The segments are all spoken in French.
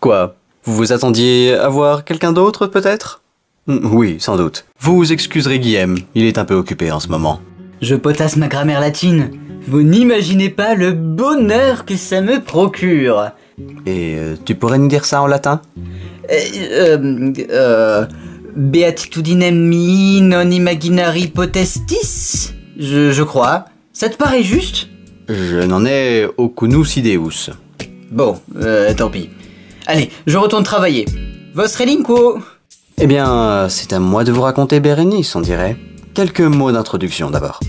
Quoi? Vous vous attendiez à voir quelqu'un d'autre, peut-être? Oui, sans doute. Vous excuserez Guillaume, il est un peu occupé en ce moment. Je potasse ma grammaire latine. Vous n'imaginez pas le bonheur que ça me procure. Et tu pourrais nous dire ça en latin? Beatitudinem mihi non imaginari potestis? Je crois. Ça te paraît juste? Je n'en ai aucunus ideus. Bon, tant pis. Allez, je retourne travailler. Vostre elenco. Eh bien, c'est à moi de vous raconter Bérénice, on dirait. Quelques mots d'introduction d'abord.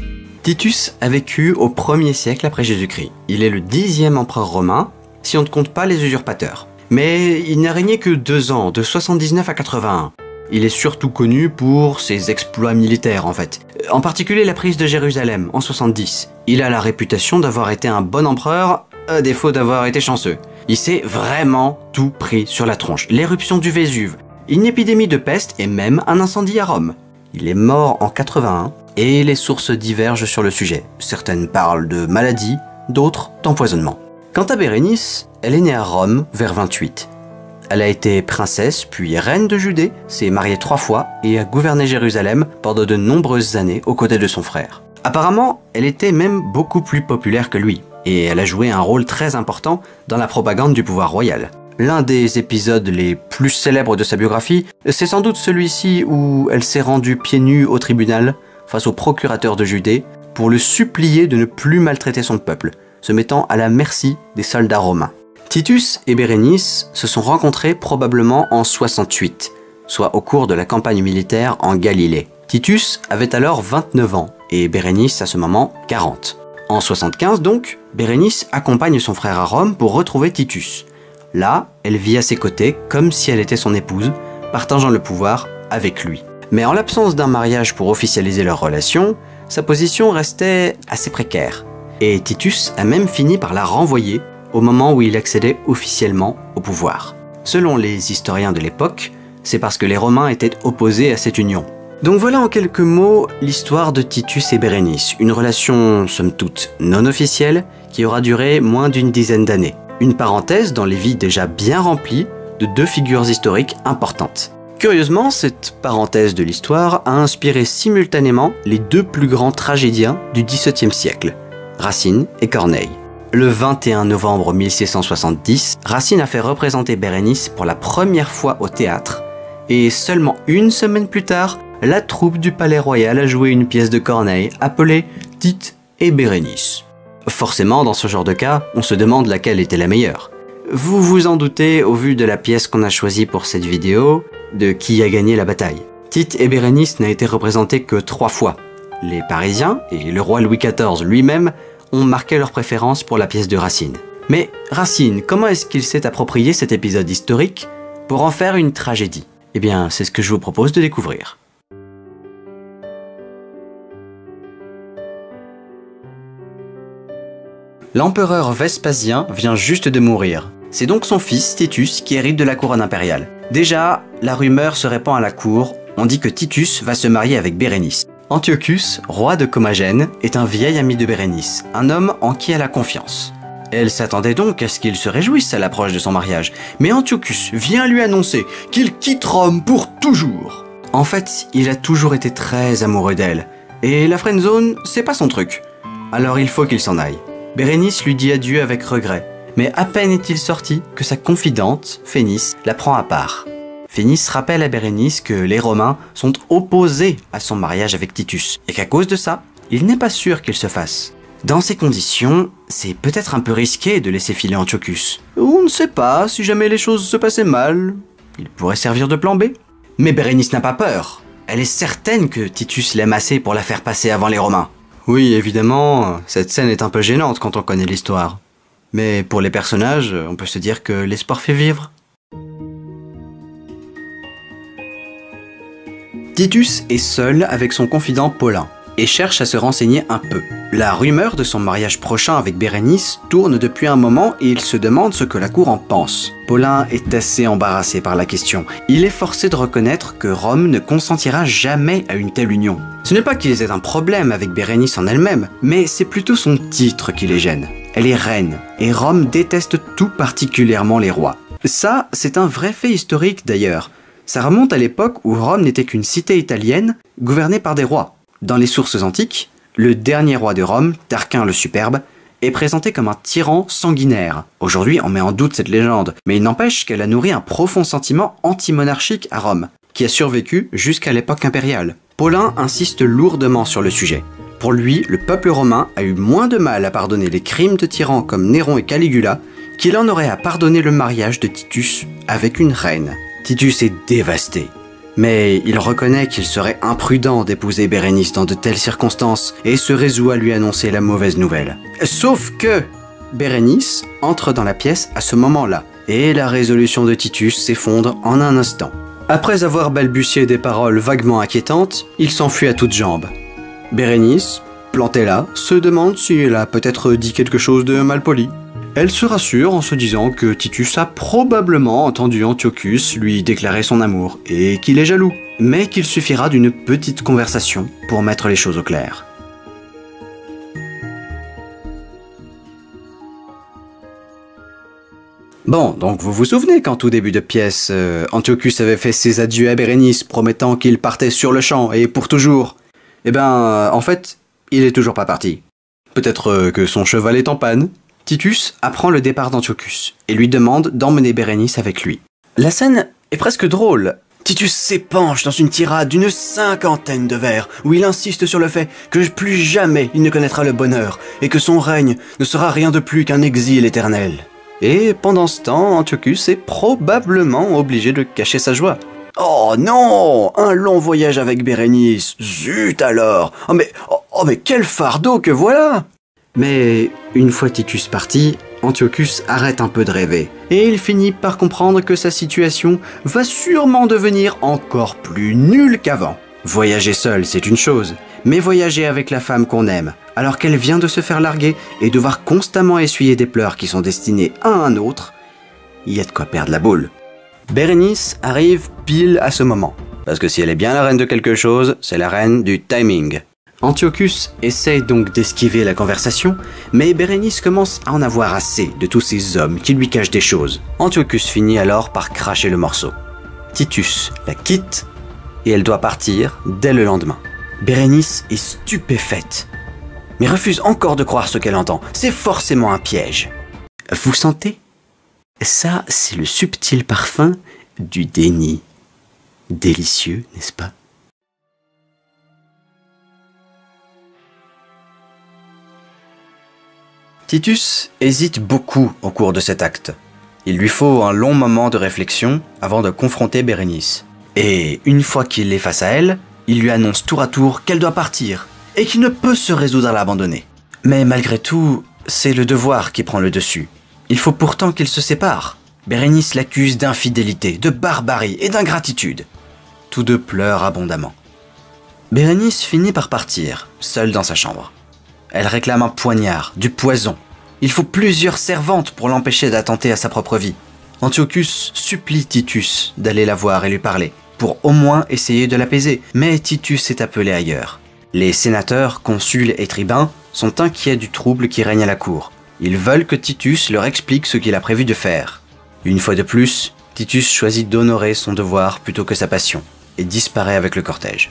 Titus a vécu au 1er siècle après Jésus-Christ. Il est le 10e empereur romain, si on ne compte pas les usurpateurs. Mais il n'a régné que 2 ans, de 79 à 81. Il est surtout connu pour ses exploits militaires en fait. En particulier la prise de Jérusalem en 70. Il a la réputation d'avoir été un bon empereur, à défaut d'avoir été chanceux. Il s'est vraiment tout pris sur la tronche. L'éruption du Vésuve, une épidémie de peste et même un incendie à Rome. Il est mort en 81 et les sources divergent sur le sujet. Certaines parlent de maladie, d'autres d'empoisonnement. Quant à Bérénice, elle est née à Rome vers 28. Elle a été princesse puis reine de Judée, s'est mariée 3 fois et a gouverné Jérusalem pendant de nombreuses années aux côtés de son frère. Apparemment, elle était même beaucoup plus populaire que lui et elle a joué un rôle très important dans la propagande du pouvoir royal. L'un des épisodes les plus célèbres de sa biographie, c'est sans doute celui-ci où elle s'est rendue pieds nus au tribunal face au procurateur de Judée pour le supplier de ne plus maltraiter son peuple, se mettant à la merci des soldats romains. Titus et Bérénice se sont rencontrés probablement en 68, soit au cours de la campagne militaire en Galilée. Titus avait alors 29 ans et Bérénice à ce moment 40. En 75 donc, Bérénice accompagne son frère à Rome pour retrouver Titus. Là, elle vit à ses côtés comme si elle était son épouse, partageant le pouvoir avec lui. Mais en l'absence d'un mariage pour officialiser leur relation, sa position restait assez précaire. Et Titus a même fini par la renvoyer au moment où il accédait officiellement au pouvoir. Selon les historiens de l'époque, c'est parce que les Romains étaient opposés à cette union. Donc voilà en quelques mots l'histoire de Titus et Bérénice, une relation somme toute non officielle qui aura duré moins d'une dizaine d'années. Une parenthèse dans les vies déjà bien remplies de 2 figures historiques importantes. Curieusement, cette parenthèse de l'histoire a inspiré simultanément les 2 plus grands tragédiens du XVIIe siècle, Racine et Corneille. Le 21 novembre 1670, Racine a fait représenter Bérénice pour la première fois au théâtre, et seulement une semaine plus tard, la troupe du Palais Royal a joué une pièce de Corneille appelée Tite et Bérénice. Forcément, dans ce genre de cas, on se demande laquelle était la meilleure. Vous vous en doutez au vu de la pièce qu'on a choisie pour cette vidéo, de qui a gagné la bataille. Tite et Bérénice n'a été représentés que 3 fois. Les Parisiens et le roi Louis XIV lui-même ont marqué leur préférence pour la pièce de Racine. Mais Racine, comment est-ce qu'il s'est approprié cet épisode historique pour en faire une tragédie? Eh bien, c'est ce que je vous propose de découvrir. L'empereur Vespasien vient juste de mourir. C'est donc son fils, Titus, qui hérite de la couronne impériale. Déjà, la rumeur se répand à la cour, on dit que Titus va se marier avec Bérénice. Antiochus, roi de Commagène, est un vieil ami de Bérénice, un homme en qui elle a confiance. Elle s'attendait donc à ce qu'il se réjouisse à l'approche de son mariage, mais Antiochus vient lui annoncer qu'il quitte Rome pour toujours. En fait, il a toujours été très amoureux d'elle, et la friendzone, c'est pas son truc. Alors il faut qu'il s'en aille. Bérénice lui dit adieu avec regret, mais à peine est-il sorti que sa confidente, Phénice, la prend à part. Phénice rappelle à Bérénice que les Romains sont opposés à son mariage avec Titus, et qu'à cause de ça, il n'est pas sûr qu'il se fasse. Dans ces conditions, c'est peut-être un peu risqué de laisser filer Antiochus. On ne sait pas, si jamais les choses se passaient mal, il pourrait servir de plan B. Mais Bérénice n'a pas peur. Elle est certaine que Titus l'aime assez pour la faire passer avant les Romains. Oui, évidemment, cette scène est un peu gênante quand on connaît l'histoire. Mais pour les personnages, on peut se dire que l'espoir fait vivre. Titus est seul avec son confident Paulin et cherche à se renseigner un peu. La rumeur de son mariage prochain avec Bérénice tourne depuis un moment et il se demande ce que la cour en pense. Paulin est assez embarrassé par la question. Il est forcé de reconnaître que Rome ne consentira jamais à une telle union. Ce n'est pas qu'ils aient un problème avec Bérénice en elle-même, mais c'est plutôt son titre qui les gêne. Elle est reine, et Rome déteste tout particulièrement les rois. Ça, c'est un vrai fait historique d'ailleurs. Ça remonte à l'époque où Rome n'était qu'une cité italienne gouvernée par des rois. Dans les sources antiques, le dernier roi de Rome, Tarquin le Superbe, est présenté comme un tyran sanguinaire. Aujourd'hui, on met en doute cette légende, mais il n'empêche qu'elle a nourri un profond sentiment anti-monarchique à Rome, qui a survécu jusqu'à l'époque impériale. Paulin insiste lourdement sur le sujet. Pour lui, le peuple romain a eu moins de mal à pardonner les crimes de tyrans comme Néron et Caligula qu'il en aurait à pardonner le mariage de Titus avec une reine. Titus est dévasté. Mais il reconnaît qu'il serait imprudent d'épouser Bérénice dans de telles circonstances et se résout à lui annoncer la mauvaise nouvelle. Sauf que Bérénice entre dans la pièce à ce moment-là, et la résolution de Titus s'effondre en un instant. Après avoir balbutié des paroles vaguement inquiétantes, il s'enfuit à toutes jambes. Bérénice, plantée là, se demande si elle a peut-être dit quelque chose de malpoli. Elle se rassure en se disant que Titus a probablement entendu Antiochus lui déclarer son amour et qu'il est jaloux, mais qu'il suffira d'une petite conversation pour mettre les choses au clair. Bon, donc vous vous souvenez qu'en tout début de pièce, Antiochus avait fait ses adieux à Bérénice, promettant qu'il partait sur le champ et pour toujours. Eh ben, en fait, il est toujours pas parti. Peut-être que son cheval est en panne. Titus apprend le départ d'Antiochus et lui demande d'emmener Bérénice avec lui. La scène est presque drôle. Titus s'épanche dans une tirade d'une 50aine de vers où il insiste sur le fait que plus jamais il ne connaîtra le bonheur et que son règne ne sera rien de plus qu'un exil éternel. Et pendant ce temps, Antiochus est probablement obligé de cacher sa joie. Oh non, un long voyage avec Bérénice, zut alors. Oh mais quel fardeau que voilà. Mais une fois Titus parti, Antiochus arrête un peu de rêver, et il finit par comprendre que sa situation va sûrement devenir encore plus nulle qu'avant. Voyager seul, c'est une chose, mais voyager avec la femme qu'on aime, alors qu'elle vient de se faire larguer et devoir constamment essuyer des pleurs qui sont destinés à un autre, il y a de quoi perdre la boule. Bérénice arrive pile à ce moment, parce que si elle est bien la reine de quelque chose, c'est la reine du timing. Antiochus essaye donc d'esquiver la conversation, mais Bérénice commence à en avoir assez de tous ces hommes qui lui cachent des choses. Antiochus finit alors par cracher le morceau. Titus la quitte et elle doit partir dès le lendemain. Bérénice est stupéfaite, mais refuse encore de croire ce qu'elle entend. C'est forcément un piège. Vous sentez ? Ça, c'est le subtil parfum du déni. Délicieux, n'est-ce pas ? Titus hésite beaucoup au cours de cet acte. Il lui faut un long moment de réflexion avant de confronter Bérénice. Et une fois qu'il est face à elle, il lui annonce tour à tour qu'elle doit partir et qu'il ne peut se résoudre à l'abandonner. Mais malgré tout, c'est le devoir qui prend le dessus. Il faut pourtant qu'ils se séparent. Bérénice l'accuse d'infidélité, de barbarie et d'ingratitude. Tous deux pleurent abondamment. Bérénice finit par partir, seule dans sa chambre. Elle réclame un poignard, du poison. Il faut plusieurs servantes pour l'empêcher d'attenter à sa propre vie. Antiochus supplie Titus d'aller la voir et lui parler, pour au moins essayer de l'apaiser, mais Titus est appelé ailleurs. Les sénateurs, consuls et tribuns sont inquiets du trouble qui règne à la cour. Ils veulent que Titus leur explique ce qu'il a prévu de faire. Une fois de plus, Titus choisit d'honorer son devoir plutôt que sa passion, et disparaît avec le cortège.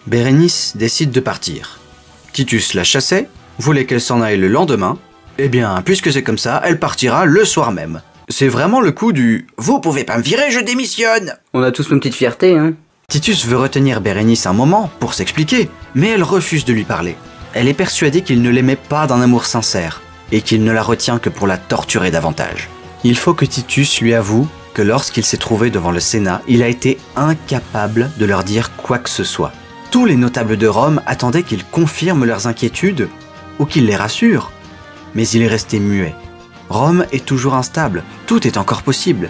Bérénice décide de partir. Titus la chassait, voulait qu'elle s'en aille le lendemain. Eh bien, puisque c'est comme ça, elle partira le soir même. C'est vraiment le coup du « Vous pouvez pas me virer, je démissionne !» On a tous nos petites fiertés, hein. Titus veut retenir Bérénice un moment pour s'expliquer, mais elle refuse de lui parler. Elle est persuadée qu'il ne l'aimait pas d'un amour sincère, et qu'il ne la retient que pour la torturer davantage. Il faut que Titus lui avoue que lorsqu'il s'est trouvé devant le Sénat, il a été incapable de leur dire quoi que ce soit. Tous les notables de Rome attendaient qu'il confirme leurs inquiétudes ou qu'il les rassure. Mais il est resté muet. Rome est toujours instable, tout est encore possible.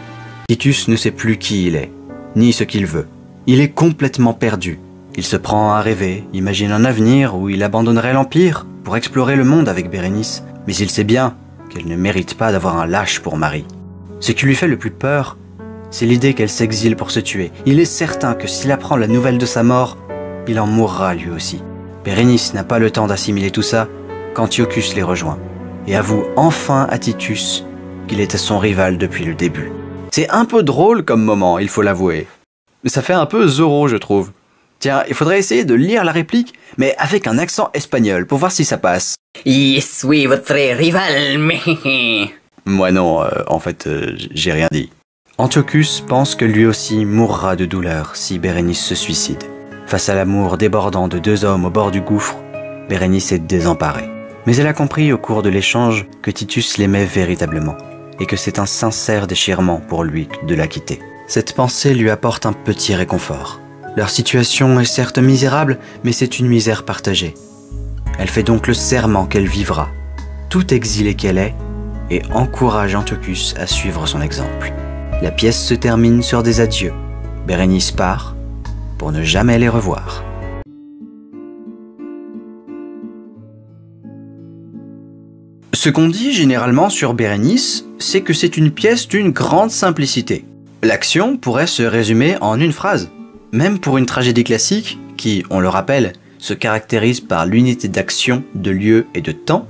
Titus ne sait plus qui il est, ni ce qu'il veut. Il est complètement perdu. Il se prend à rêver, imagine un avenir où il abandonnerait l'Empire pour explorer le monde avec Bérénice. Mais il sait bien qu'elle ne mérite pas d'avoir un lâche pour mari. Ce qui lui fait le plus peur, c'est l'idée qu'elle s'exile pour se tuer. Il est certain que s'il apprend la nouvelle de sa mort, il en mourra lui aussi. Bérénice n'a pas le temps d'assimiler tout ça qu'Antiochus les rejoint et avoue enfin à Titus qu'il était son rival depuis le début. C'est un peu drôle comme moment, il faut l'avouer. Mais ça fait un peu Zorro, je trouve. Tiens, il faudrait essayer de lire la réplique, mais avec un accent espagnol, pour voir si ça passe. Je suis votre rival, mais... Moi non, en fait, j'ai rien dit. Antiochus pense que lui aussi mourra de douleur si Bérénice se suicide. Face à l'amour débordant de deux hommes au bord du gouffre, Bérénice est désemparée. Mais elle a compris au cours de l'échange que Titus l'aimait véritablement, et que c'est un sincère déchirement pour lui de la quitter. Cette pensée lui apporte un petit réconfort. Leur situation est certes misérable, mais c'est une misère partagée. Elle fait donc le serment qu'elle vivra, tout exilée qu'elle est, et encourage Antiochus à suivre son exemple. La pièce se termine sur des adieux. Bérénice part pour ne jamais les revoir. Ce qu'on dit généralement sur Bérénice, c'est que c'est une pièce d'une grande simplicité. L'action pourrait se résumer en une phrase. Même pour une tragédie classique, qui, on le rappelle, se caractérise par l'unité d'action, de lieu et de temps,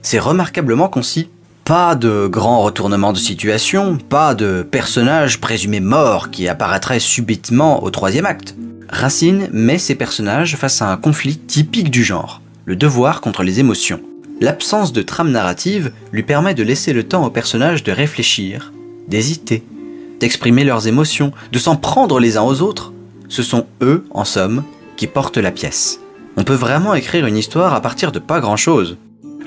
c'est remarquablement concis. Pas de grands retournements de situation, pas de personnage présumé mort qui apparaîtrait subitement au troisième acte. Racine met ses personnages face à un conflit typique du genre, le devoir contre les émotions. L'absence de trame narrative lui permet de laisser le temps aux personnages de réfléchir, d'hésiter, d'exprimer leurs émotions, de s'en prendre les uns aux autres. Ce sont eux, en somme, qui portent la pièce. On peut vraiment écrire une histoire à partir de pas grand-chose.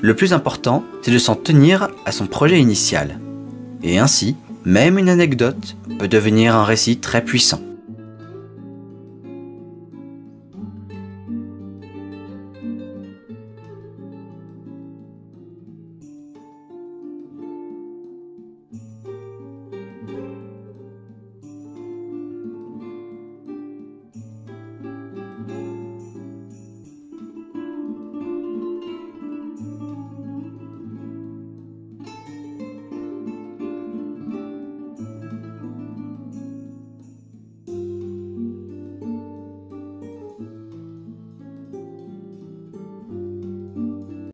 Le plus important, c'est de s'en tenir à son projet initial. Et ainsi, même une anecdote peut devenir un récit très puissant.